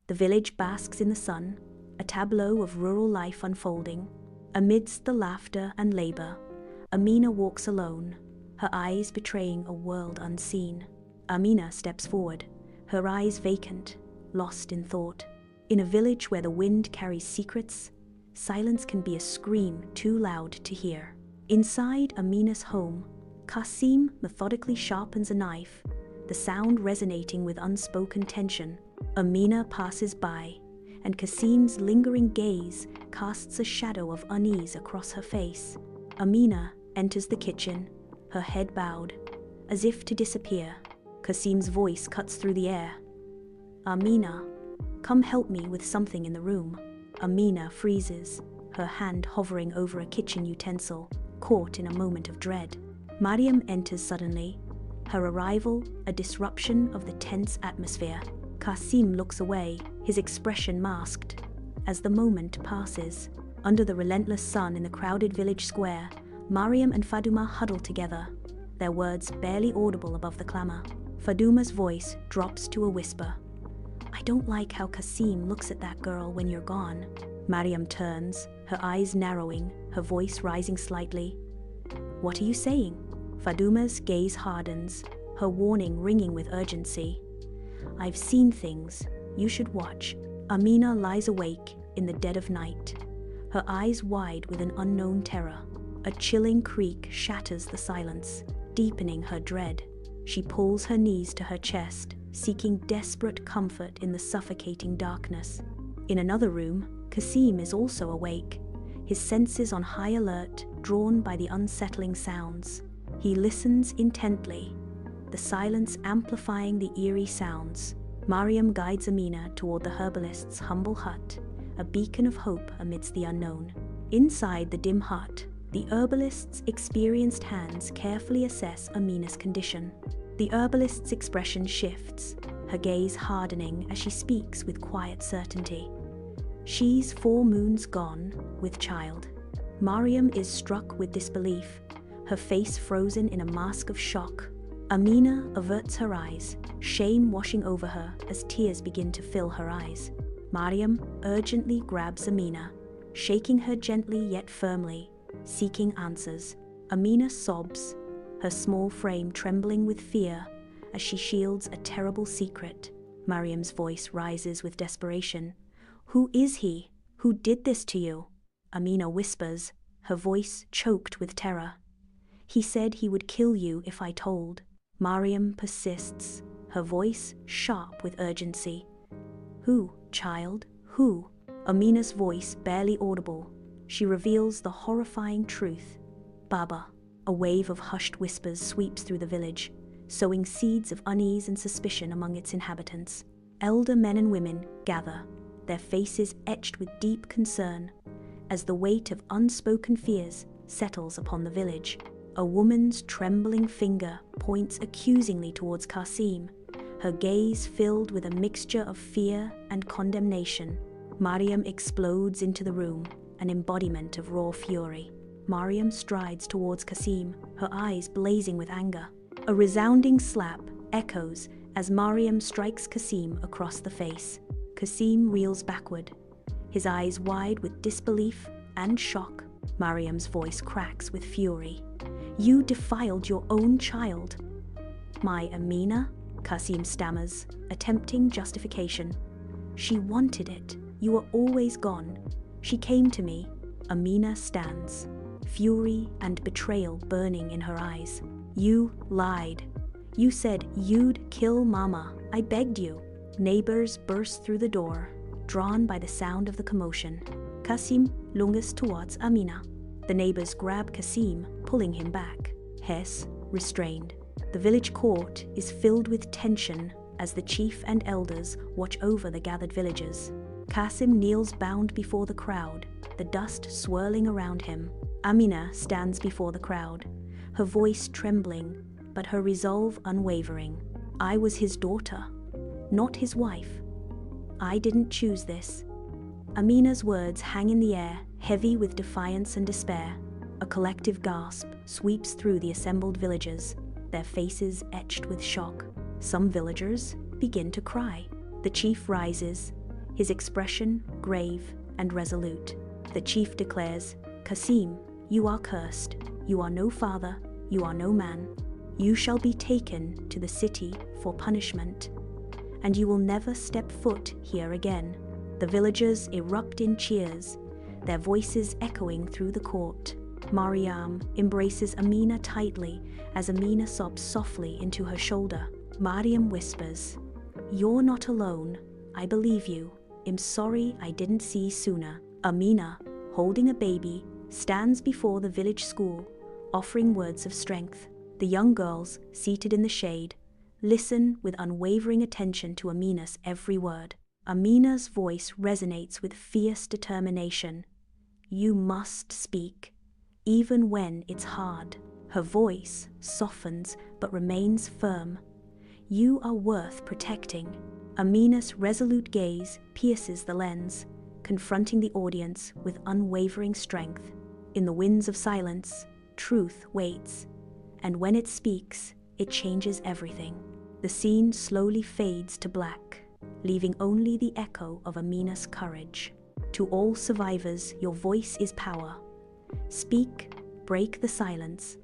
The village basks in the sun, a tableau of rural life unfolding. Amidst the laughter and labor, Amina walks alone, her eyes betraying a world unseen. Amina steps forward, her eyes vacant, lost in thought. In a village where the wind carries secrets, silence can be a scream too loud to hear. Inside Amina's home, Qasim methodically sharpens a knife, the sound resonating with unspoken tension. Amina passes by, and Qasim's lingering gaze casts a shadow of unease across her face. Amina enters the kitchen, her head bowed, as if to disappear. Qasim's voice cuts through the air. "Amina, come help me with something in the room." Amina freezes, her hand hovering over a kitchen utensil, caught in a moment of dread. Mariam enters suddenly, her arrival a disruption of the tense atmosphere. Qasim looks away, his expression masked. As the moment passes, under the relentless sun in the crowded village square, Mariam and Faduma huddle together, their words barely audible above the clamor. Faduma's voice drops to a whisper. "I don't like how Qasim looks at that girl when you're gone." Mariam turns, her eyes narrowing, her voice rising slightly. "What are you saying?" Faduma's gaze hardens, her warning ringing with urgency. "I've seen things. You should watch." Amina lies awake in the dead of night, her eyes wide with an unknown terror. A chilling creak shatters the silence, deepening her dread. She pulls her knees to her chest, seeking desperate comfort in the suffocating darkness. In another room, Qasim is also awake, his senses on high alert, drawn by the unsettling sounds. He listens intently, the silence amplifying the eerie sounds. Mariam guides Amina toward the herbalist's humble hut, a beacon of hope amidst the unknown. Inside the dim hut, the herbalist's experienced hands carefully assess Amina's condition. The herbalist's expression shifts, her gaze hardening as she speaks with quiet certainty. "She's 4 moons gone, with child." Mariam is struck with disbelief, her face frozen in a mask of shock. Amina averts her eyes, shame washing over her as tears begin to fill her eyes. Mariam urgently grabs Amina, shaking her gently yet firmly, seeking answers. Amina sobs, her small frame trembling with fear as she shields a terrible secret. Mariam's voice rises with desperation. "Who is he? Who did this to you?" Amina whispers, her voice choked with terror. "He said he would kill you if I told." Mariam persists, her voice sharp with urgency. "Who, child? Who?" Amina's voice barely audible. She reveals the horrifying truth. "Baba." A wave of hushed whispers sweeps through the village, sowing seeds of unease and suspicion among its inhabitants. Elder men and women gather, their faces etched with deep concern, as the weight of unspoken fears settles upon the village. A woman's trembling finger points accusingly towards Qasim, her gaze filled with a mixture of fear and condemnation. Mariam explodes into the room, an embodiment of raw fury. Mariam strides towards Qasim, her eyes blazing with anger. A resounding slap echoes as Mariam strikes Qasim across the face. Qasim reels backward, his eyes wide with disbelief and shock. Mariam's voice cracks with fury. "You defiled your own child." "My Amina?" Qasim stammers, attempting justification. "She wanted it. You were always gone. She came to me." Amina stands, fury and betrayal burning in her eyes. "You lied. You said you'd kill Mama. I begged you." Neighbors burst through the door, drawn by the sound of the commotion. Qasim lunges towards Amina. The neighbors grab Qasim, pulling him back. Hess, restrained. The village court is filled with tension as the chief and elders watch over the gathered villagers. Qasim kneels bound before the crowd, the dust swirling around him. Amina stands before the crowd, her voice trembling, but her resolve unwavering. "I was his daughter, not his wife. I didn't choose this." Amina's words hang in the air, heavy with defiance and despair. A collective gasp sweeps through the assembled villagers, their faces etched with shock. Some villagers begin to cry. The chief rises, his expression grave and resolute. The chief declares, "Qasim, you are cursed. You are no father, you are no man. You shall be taken to the city for punishment, and you will never step foot here again." The villagers erupt in cheers, their voices echoing through the court. Mariam embraces Amina tightly as Amina sobs softly into her shoulder. Mariam whispers, "You're not alone. I believe you. I'm sorry I didn't see sooner." Amina, holding a baby, stands before the village school, offering words of strength. The young girls, seated in the shade, listen with unwavering attention to Amina's every word. Amina's voice resonates with fierce determination. "You must speak, even when it's hard." Her voice softens but remains firm. "You are worth protecting." Amina's resolute gaze pierces the lens, confronting the audience with unwavering strength. In the winds of silence, truth waits, and when it speaks, it changes everything. The scene slowly fades to black, leaving only the echo of Amina's courage. To all survivors, your voice is power. Speak, break the silence,